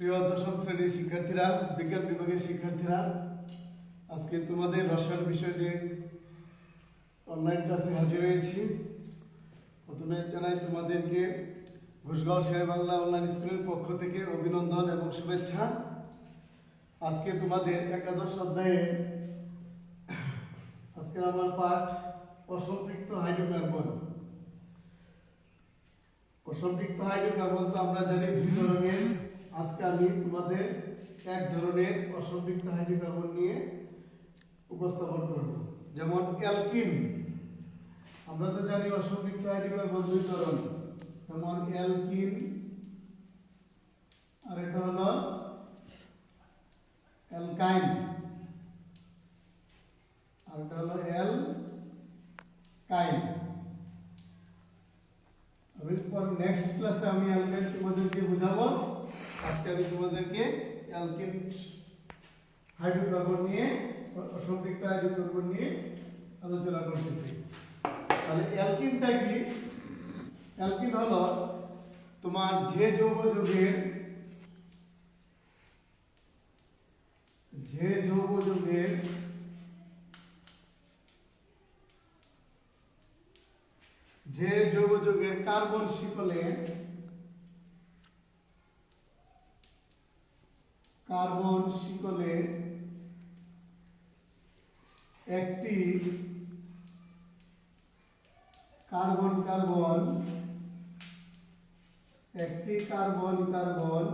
প্রিয় দশম শ্রেণীর শিক্ষার্থীরা, বিজ্ঞান বিভাগের শিক্ষার্থীরা, আজকে তোমাদের রসায়ন বিষয় নিয়ে অনলাইন ক্লাসে হাজির হয়েছি। প্রথমে জানাই তোমাদেরকে ঘোষগাঁও শেরে বাংলা অনলাইন স্কুলের পক্ষ থেকে অভিনন্দন এবং শুভেচ্ছা। আজকে তোমাদের একাদশ অধ্যায়ে আজকের আমার পাঠ অসম্পৃক্ত হাইড্রোকার্বন। অসম্পৃক্ত হাইড্রোকার্বন তো আমরা জানি দুই ধরনের। আজকে আমি তোমাদের এক ধরনের অসম্পৃক্ত হাইড্রোকার্বন নিয়ে উপস্থাপন করব, যেমন অ্যালকিন। আমরা তো জানি অসম্পৃক্ত হাইড্রোকার্বন দুই ধরন, যেমন অ্যালকিন আর এটা হলো অ্যালকাইন, আর এটা হলো অ্যালকাইন। আমি পর নেক্সট ক্লাসে আমি অ্যালকাইন তোমাদেরকে বোঝাবো। আজকে আমি তোমাদেরকে অ্যালকিন হাইড্রোকার্বন নিয়ে, অসম্পৃক্ত হাইড্রোকার্বন নিয়ে আলোচনা করতেছি। তাহলে অ্যালকিনটা কি? অ্যালকিন হলো তোমার যে যৌগযুগের কার্বন শিকলে একটি কার্বন কার্বন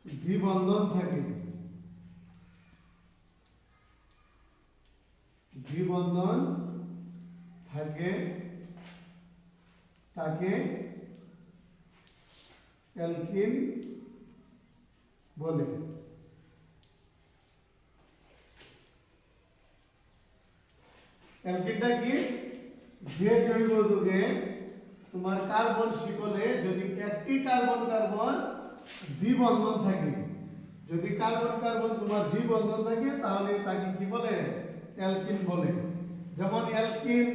দ্বিবন্ধন থাকে, তাকে অ্যালকিন বলে। অ্যালকিনটা কি? যে জৈব যৌগে তোমার কার্বন শিকলে যদি একটি কার্বন দ্বিবন্ধন থাকে, যদি কার্বন তোমার দ্বিবন্ধন থাকে, তাহলে তাকে কি বলে? অ্যালকিন বলে। যেমন অ্যালকিন,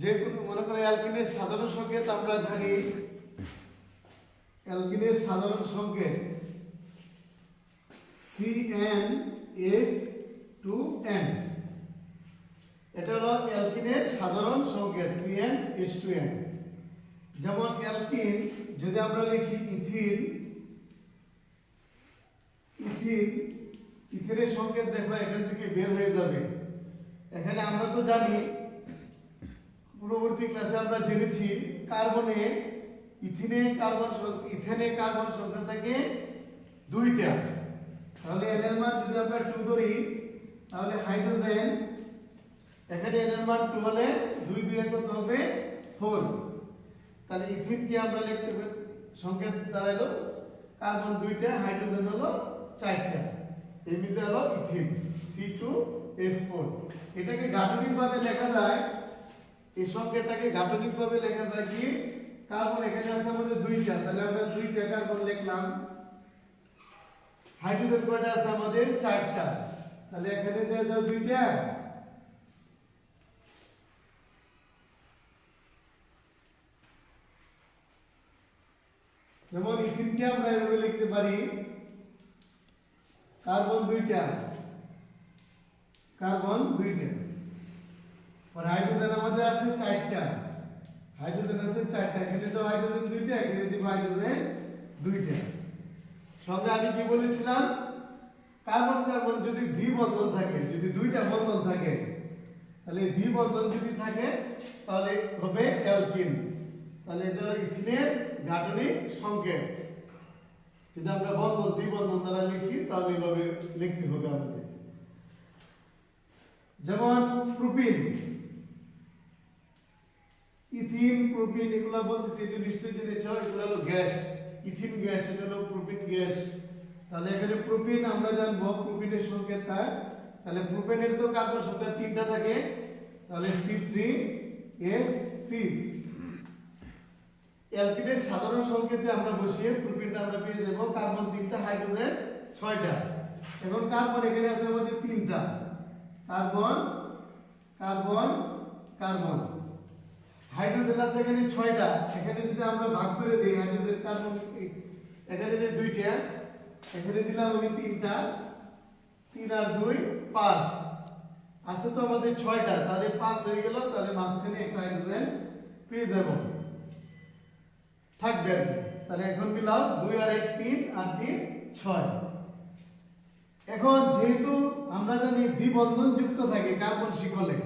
যে মনে করো অ্যালকিনের সাধারণ সংকেত আমরা জানি, অ্যালকিনের সাধারণ সংকেত CnH2n। এটা হলো অ্যালকিনের সাধারণ সংকেত CnH2n। যেমন অ্যালকিন যদি আমরা লিখি ইথিনের সংকেত দেখো এখান থেকে বের হয়ে যাবে। এখানে আমরা তো জানি, পূর্ববর্তী ক্লাসে আমরা জেনেছি, ইথেনে কার্বন সংখ্যা থাকে দুইটা। তাহলে n এর মান যদি আমরা 2 ধরি, তাহলে হাইড্রোজেন এখানে n এর মান 2 হলে 2 2 কত হবে? 4। তাহলে ইথিনকে আমরা লিখতে পারি, সংকেত দাঁড়ালো কার্বন 2টা, হাইড্রোজেন হলো 4টা। এই মিলে হলো ইথিন C2H4। এটাকে গাঠনিকভাবে লেখা যায়, এই সংকেতটাকে গাঠনিকভাবে লেখা যায় কি? কার্বন এখানে আছে আমাদের 2টা, তাহলে আমরা 2টা কার্বন লিখলাম। হাইড্রোজেন কয়টা আছে আমাদের? 4টা, তাহলে এখানে দেয়া যাও 2টা। যেমন ইথিনকে আমরা এভাবে লিখতে পারি, কার্বন 2টা, আর হাইড্রোজেন আমাদের আছে 4টা, এখানে তো হাইড্রোজেন 2টা, এখানে দিব হাইড্রোজেন 2টা। সঙ্গে আমি কি বলেছিলাম? কার্বন যদি দ্বিবন্ধন থাকে, যদি 2টা বন্ধন থাকে, তাহলে দ্বিবন্ধন যদি থাকে তাহলে হবে অ্যালকিন। তাহলে এটা হলো ইথিনের গাঠনিক সংকেত। যদি আমরা দ্বিবন্ধন দ্বারা লিখি, তাহলে এভাবে লিখতে হবে আমাদের। যেমন প্রোপিন, ইথিন, প্রোপিন, এগুলো বলতেছি, এটা নিশ্চয়ই জেনেছ, এগুলো হলো গ্যাস। ইথিন গ্যাস, এটা হলো প্রোপিন গ্যাস। তাহলে এখানে প্রোপিন আমরা জানবো প্রোপিনের সংকেতটা। তাহলে প্রোপেনের তো কার্বন সংখ্যা 3টা থাকে, তাহলে C3H6। অ্যালকিনের সাধারণ সংকেতে আমরা বসিয়ে প্রোপিনটা আমরা পেয়ে যাব কার্বন 3টা, হাইড্রোজেন 6টা। এখন কার্বন এখানে আছে আমাদের 3টা, কার্বন। হাইড্রোজেন আছে এখানে 6টা, এখানে যদি আমরা ভাগ করে দেই হাইড্রোজেন কার্বন এখানে যে 2টা, এখানে দিলাম আমি 3টা, 3 আর 2 5 আছে তো আমাদের 6টা, তাহলে 5 হয়ে গেল, তাহলে মাঝখানে একটা হাইড্রোজেন পেয়ে যাব, থাকবে আর কি। তাহলে এখন মিলাও 2 আর 1 3 আর 3 6। এখন যেহেতু আমরা জানি দ্বিবন্ধন যুক্ত থাকে কার্বন শিকলে,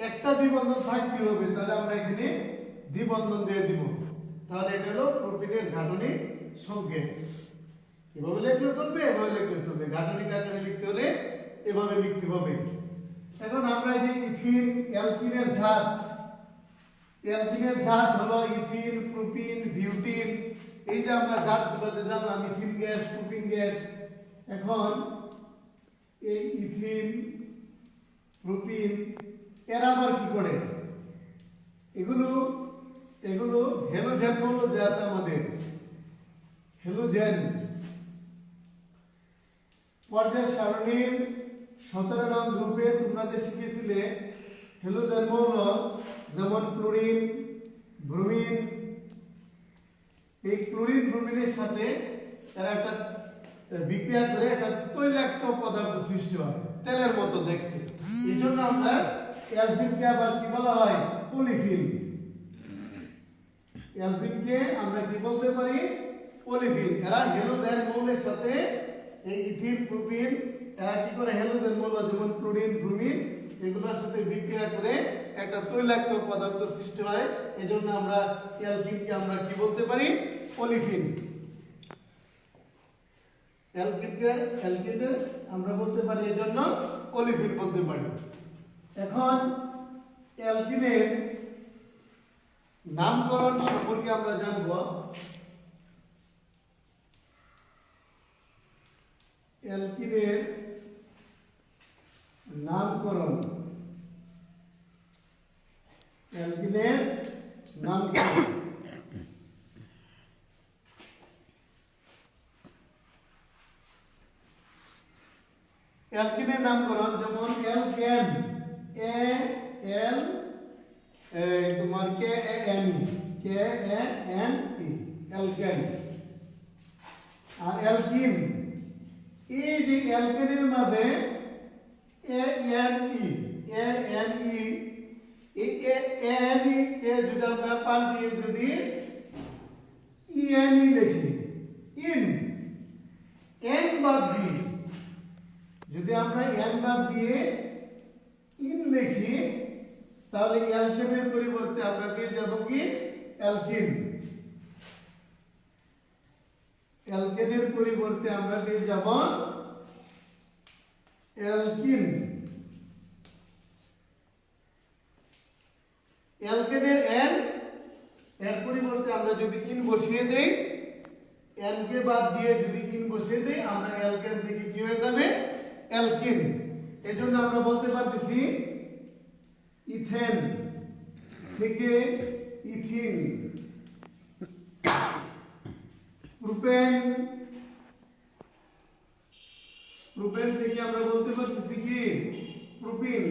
একটা দ্বিবন্ধন থাকতে হবে, তাহলে আমরা এখানে দ্বিবন্ধন দিয়ে দিব। তাহলে এটা হলো প্রোপিনের গাঠনিক সংকেত। এভাবে লিখলে চলবে, এভাবে লিখলে চলবে, গাঠনিক আকারে লিখতে হলে এভাবে লিখতে হবে। এখন আমরা যে ইথিন অ্যালকিনের জাত, অ্যালকিনের জাত হলো ইথিন, প্রোপিন, বিউটিন। এই যে আমরা জাতগুলো যে জানলাম, ইথিন গ্যাস, প্রোপিন গ্যাস। এখন এই ইথিন, প্রোপিন এরা আবার কি করে, এগুলো হ্যালোজেন মৌল যে আছে আমাদের, হ্যালোজেন পর্যায় সারণীর 17 নং গ্রুপে তোমরা যে শিখেছিলে হ্যালোজেন মৌল, যেমন ক্লোরিন, ব্রোমিন। এই ক্লোরিন ব্রোমিনের সাথে এরা একটা বিক্রিয়া করে একটা তৈলাক্ত পদার্থ সৃষ্টি হয়, তেলের মতো দেখতে। এই জন্য আমরা অ্যালকিনকে আবার কি বলা হয়, পলিফিন। অ্যালকিনকে আমরা কি বলতে পারি, পলিফিন। এরা হ্যালোজেন মৌলের সাথে এই ইথিন, প্রোপিন এরা কি করে, হ্যালোজেন মৌল যেমন ক্লোরিন, ব্রোমিন এগুলোর সাথে বিক্রিয়া করে একটা তৈলাক্ত পদার্থ সৃষ্টি হয়। এজন্য আমরা অ্যালকিনকে আমরা কি বলতে পারি, পলিফিন। অ্যালকিনকে আমরা বলতে পারি এজন্য পলিফিন বলতে পারি। এখন অ্যালকিনের নামকরণ সম্পর্কে আমরা জানব। অ্যালকিনের নামকরণ, অ্যালকিনের নামকরণ। অ্যালকিনের নামকরণ যেমন অ্যালকেন, এ এল তোমার K A N E, alkane. আর অ্যালকিন, এই যে অ্যালকেনের মাঝে এ এন ই, এই এন ই কে যদি আমরা পাল্টিয়ে যদি ইএন ই লিখি, ইন, এন বাদ দিয়ে যদি আমরা এন বাদ দিয়ে ইন লিখি, তাহলে অ্যালকেনের পরিবর্তে আমরা পেয়ে যাব কি, অ্যালকিন। অ্যালকেনের পরিবর্তে আমরা পেয়ে যাব অ্যালকিন। অ্যালকেনের এন এর পরিবর্তে আমরা যদি ইন বসিয়ে দেই, এন কে বাদ দিয়ে যদি ইন বসিয়ে দেই, আমরা অ্যালকেন থেকে কি হয়ে যাবে, অ্যালকিন। এজন্য আমরা বলতে পারতেছি ইথেন থেকে ইথিন, প্রোপেন থেকে আমরা বলতে পারতেছি কি, প্রোপিন,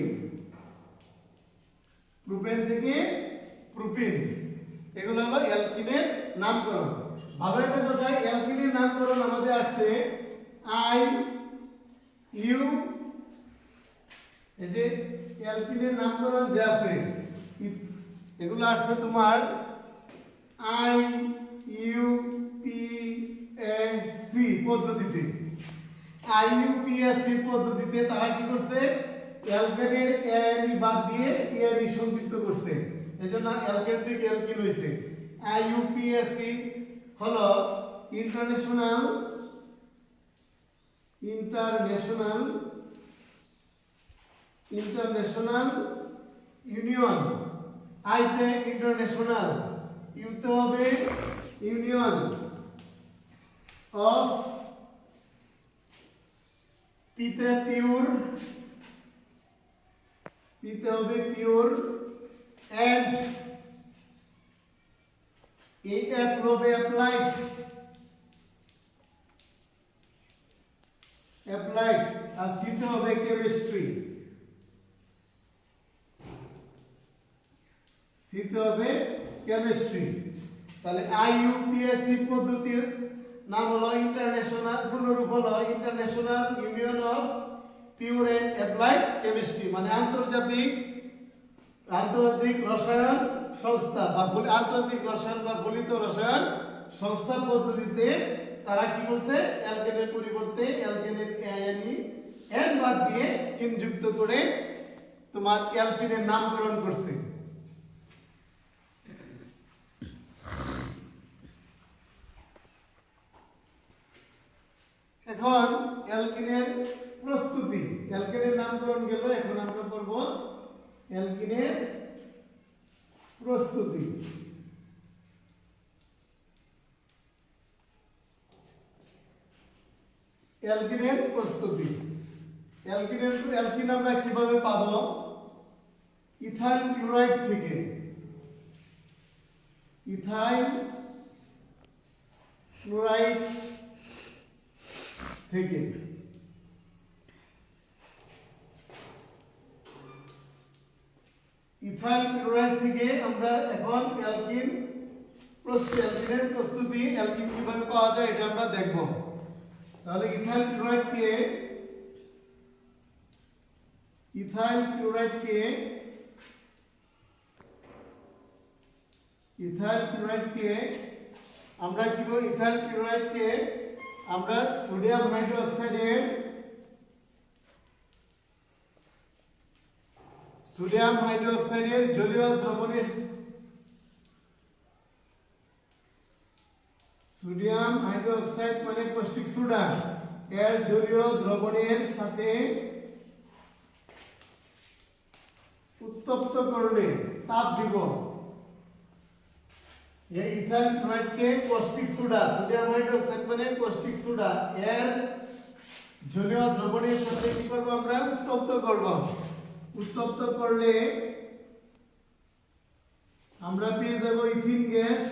প্রোপেন থেকে প্রোপিন। এগুলো হলো অ্যালকিনের নামকরণ। ভালো একটা কথা, অ্যালকিনের নামকরণ আমাদের আসছে আই ইউ, এই যে অ্যালকিনের নামকরণ যে আছে এগুলো আসছে তোমার I U P S C পদ্ধতিতে। I U P S C পদ্ধতিতে তারা কি করছে, অ্যালকেনের এন ই বাদ দিয়ে এন ই সংযুক্ত করছে, এজন্য অ্যালকেন থেকে অ্যালকিন হইছে। I U P S C হলো ইন্টারন্যাশনাল ইউনিয়ন। আইতে ইন্টারন্যাশনাল, ইউতে হবে ইউনিয়ন অফ, পিতে পিওর, পিতে হবে পিওর এন্ড, এই এত হবে অ্যাপ্লাইড, আর সিতে হবে কেমিস্ট্রি, সিতে লিখতে হবে কেমিস্ট্রি। তাহলে আইইউপিএসি পদ্ধতির নাম হলো ইন্টারন্যাশনাল, পূর্ণরূপ হলো international union of pure and applied chemistry, মানে আন্তর্জাতিক রসায়ন সংস্থা বা আন্তর্জাতিক রসায়ন বা ফলিত রসায়ন সংস্থা পদ্ধতিতে তারা কি করছে, অ্যালকেনের পরিবর্তে অ্যালকেনের এন বাদ দিয়ে ইন যুক্ত করে তোমার অ্যালকিনের নামকরণ করছে। এখন অ্যালকিনের প্রস্তুতি, অ্যালকিনের নামকরণ গেল, এখন আমরা পড়ব অ্যালকিনের প্রস্তুতি। অ্যালকিনের প্রস্তুতি, অ্যালকিন আমরা কিভাবে পাবো? ইথাইল ক্লোরাইড থেকে, ইথাইল ক্লোরাইড থেকে ইথাইল ক্লোরাইড থেকে আমরা এখন অ্যালকিনের প্রস্তুতি, অ্যালকিন কিভাবে পাওয়া যায় এটা আমরা দেখব। তাহলে ইথাইল ক্লোরাইডকে আমরা কি বলি? ইথাইল ক্লোরাইডকে আমরা সোডিয়াম হাইড্রোক্সাইডের জলীয় দ্রবণের, সোডিয়াম হাইড্রোক্সাইড মানে কস্টিক সোডা, এর জলীয় দ্রবণের সাথে উত্তপ্ত করলে তাপ দিব। এই ইথাইল ক্লোরাইডকে কস্টিক সোডা, সোডিয়াম হাইড্রোক্সাইড মানে কস্টিক সোডা, এর জলীয় দ্রবণের সাথে কি করব? আমরা উত্তপ্ত করব। উত্তপ্ত করলে আমরা পেয়ে যাব ইথিন গ্যাস।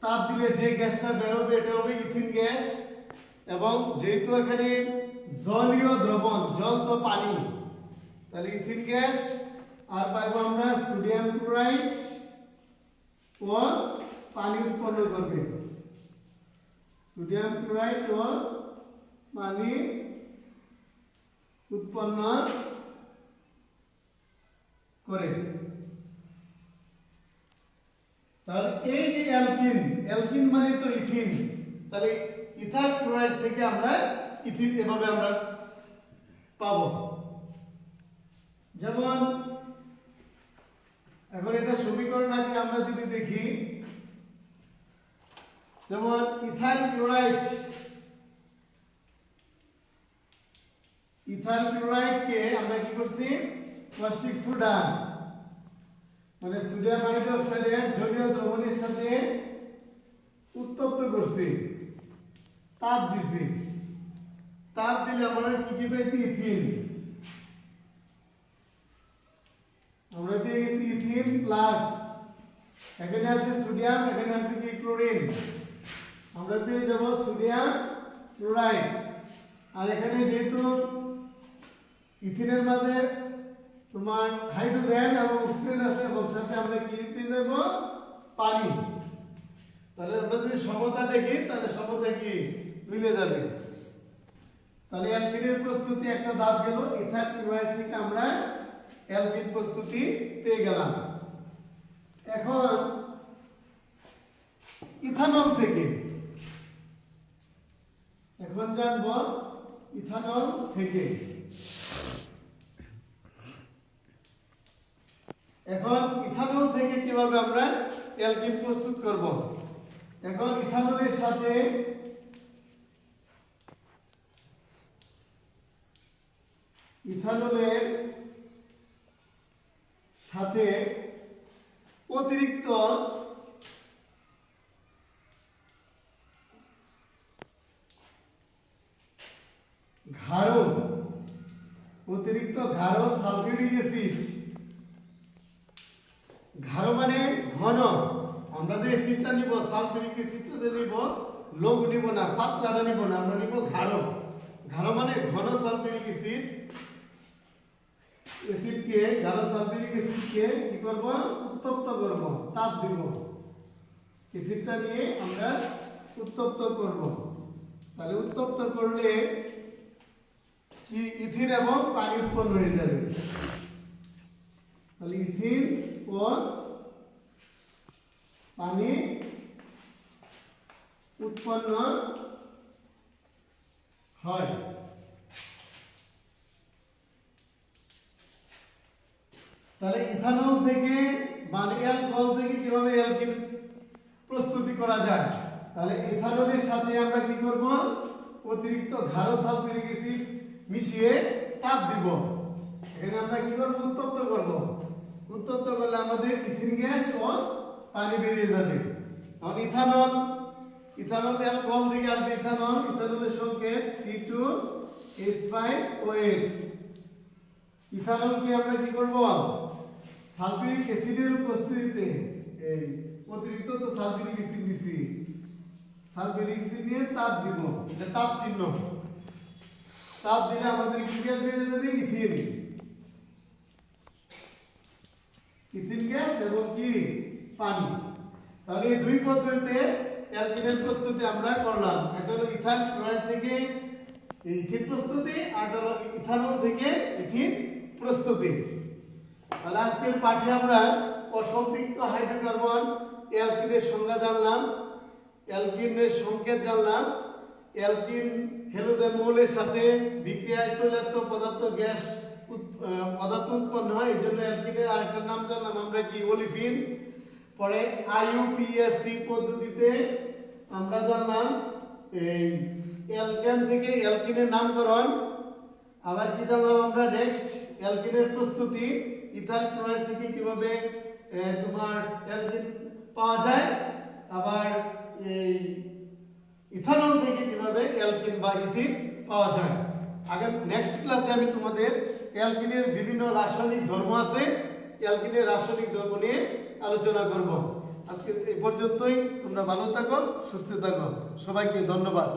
তাপ দিলে যে গ্যাসটা বের হবে এটা হবে ইথিন গ্যাস। এবং যেহেতু এখানে জলীয় দ্রবণ, জল তো পানি, তাহলে ইথিন গ্যাস, আর পাইবো আমরা সোডিয়াম ক্লোরাইড ও পানি উৎপন্ন করবে। সোডিয়াম ক্লোরাইড ও পানি উৎপন্ন করে। তাহলে এই যে অ্যালকিন মানে তো ইথিন, তাহলে ইথাইল ক্লোরাইড থেকে আমরা ইথিন এভাবে আমরা পাবো। যেমন এখন এটা সমীকরণ আগে আমরা যদি দেখি, যেমন ইথাইল ক্লোরাইডকে আমরা কি করছি? কস্টিক সোডা মানে সোডিয়াম হাইড্রোক্সাইডের জলীয় দ্রবণের সাথে উত্তপ্ত করছি, তাপ দিছি। তাপ দিলে আমরা কি পেয়েছি? ইথিন। আমরা পেয়ে গেছি ইথিন প্লাস, এখানে আছে সোডিয়াম, এখানে আছে কি? ক্লোরিন। আমরা পেয়ে যাব সোডিয়াম ক্লোরাইড। আর এখানে যেহেতু ইথিনের মাঝে তোমার হাইড্রোজেন এবং অক্সিজেন আছে, এবং সাথে আমরা কি পেয়ে যাব? পানি। তাহলে আমরা যদি সমতা দেখি তাহলে সমতা কি মিলে যাবে। তাহলে অ্যালকিনের প্রস্তুতি একটা ধাপ গেল, ইথাইল ক্লোরাইড থেকে আমরা অ্যালকিন প্রস্তুতি পেয়ে গেলাম। এখন ইথানল থেকে, এখন জানব ইথানল থেকে। এখন ইথানল থেকে কিভাবে আমরা অ্যালকিন প্রস্তুত করব? এখন ইথানলের সাথে অতিরিক্ত গাঢ় সালফিউরিক অ্যাসিড। গাঢ় মানে ঘন, আমরা যে অ্যাসিডটা নিব, সালফিউরিক অ্যাসিডটা যে নিব, লঘু নিব না, পাতলাটা নিব না, আমরা নিব গাঢ়। গাঢ় মানে ঘন সালফিউরিক অ্যাসিড। অ্যাসিডকে গাঢ় সালফিউরিক অ্যাসিডকে কি করব উত্তপ্ত করব তাপ দেব অ্যাসিডটা নিয়ে আমরা উত্তপ্ত করব তাহলে উত্তপ্ত করলে কি ইথিন এবং পানি উৎপন্ন হয়ে যাবে তাহলে ইথিন ও পানি উৎপন্ন হয় তাহলে ইথানল থেকে মানে অ্যালকোহল থেকে কিভাবে অ্যালকিন প্রস্তুতি করা যায় তাহলে ইথানলের সাথে আমরা কি করব অতিরিক্ত গাঢ় সালফিউরিক অ্যাসিড মিশিয়ে তাপ দিব এখানে আমরা কি করব উত্তপ্ত করব উত্তপ্ত করলে আমাদের ইথিন গ্যাস ও পানি বেরিয়ে যাবে আর ইথানল অ্যালকোহল থেকে আসবে ইথানলের সংকেত C2H5OH ইথানলকে আমরা কি করব সালফিউরিক অ্যাসিডের উপস্থিতিতে এই অতিরিক্ত তো সালফিউরিক অ্যাসিড দিছি সালফিউরিক অ্যাসিড নিয়ে তাপ দিব এটা তাপ চিহ্ন তাপ দিলে আমাদের কি গ্যাস বেরিয়ে যাবে ইথিন গ্যাস এবং কি পানি তাহলে এই দুই পদ্ধতিতে অ্যালকিনের প্রস্তুতি আমরা করলাম একটা হলো ইথাইল ক্লোরাইড থেকে ইথিন প্রস্তুতি আর হলো ইথানল থেকে ইথিন প্রস্তুতি তাহলে আজকের পাঠে আমরা অসম্পৃক্ত হাইড্রোকার্বন অ্যালকিনের সংজ্ঞা জানলাম অ্যালকিনের সংকেত জানলাম অ্যালকিন হ্যালোজেন মৌলের সাথে বিক্রিয়ায় তৈলাক্ত পদার্থ গ্যাস পদার্থ উৎপন্ন হয় এজন্য অ্যালকিনের আরেকটা নাম জানলাম আমরা কি ওলিফিন পরে IUPAC পদ্ধতিতে আমরা জানলাম এই অ্যালকেন থেকে অ্যালকিনের নামকরণ আবার কি জানলাম আমরা নেক্সট অ্যালকিনের প্রস্তুতি ইথাইল ক্লোরাইড থেকে কিভাবে তোমার অ্যালকিন পাওয়া যায় আবার এই ইথানল থেকে কিভাবে অ্যালকিন বা ইথিন পাওয়া যায় আগে নেক্সট ক্লাসে আমি তোমাদের অ্যালকিনের বিভিন্ন রাসায়নিক ধর্ম আছে অ্যালকিনের রাসায়নিক ধর্ম নিয়ে আলোচনা করব আজকে এই পর্যন্তই তোমরা ভালো থাকো সুস্থ থাকো সবাইকে ধন্যবাদ